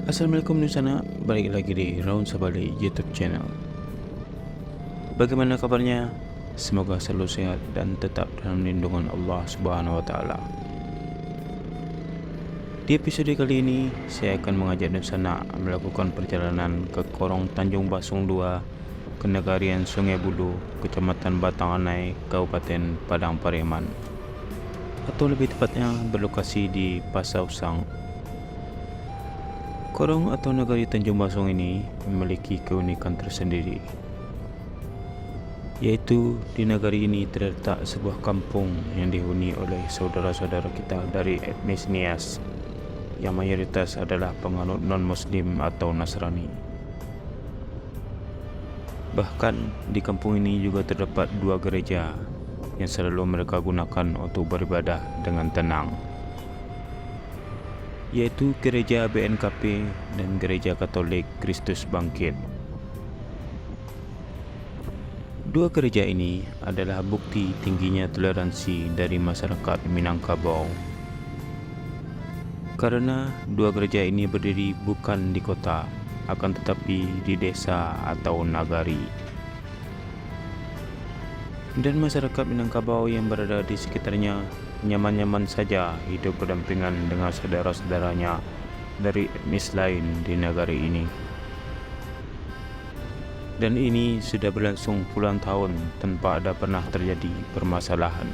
Assalamualaikum Nusana, balik lagi di Round Sabali YouTube channel. Bagaimana kabarnya? Semoga selalu sehat dan tetap dalam lindungan Allah Subhanahu wa Ta'ala. Di episode kali ini, saya akan mengajak Nusana melakukan perjalanan ke Korong Tanjung Basung 2, ke Negarian Sungai Buloh, Kecamatan Batang Anai, Kabupaten Padang Pariaman, atau lebih tepatnya berlokasi di Pasar Usang. Korong atau Negari Tanjung Basung ini memiliki keunikan tersendiri, yaitu di negari ini terletak sebuah kampung yang dihuni oleh saudara-saudara kita dari etnis Nias, yang mayoritas adalah penganut non-muslim atau Nasrani. Bahkan di kampung ini juga terdapat dua gereja yang selalu mereka gunakan untuk beribadah dengan tenang, yaitu Gereja BNKP dan Gereja Katolik Kristus Bangkit. Dua gereja ini adalah bukti tingginya toleransi dari masyarakat Minangkabau, karena dua gereja ini berdiri bukan di kota, akan tetapi di desa atau nagari. Dan masyarakat Minangkabau yang berada di sekitarnya nyaman-nyaman saja hidup berdampingan dengan saudara-saudaranya dari etnis lain di negari ini. Dan ini sudah berlangsung puluhan tahun tanpa ada pernah terjadi permasalahan.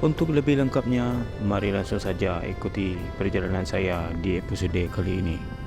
Untuk lebih lengkapnya, mari langsung saja ikuti perjalanan saya di episode kali ini.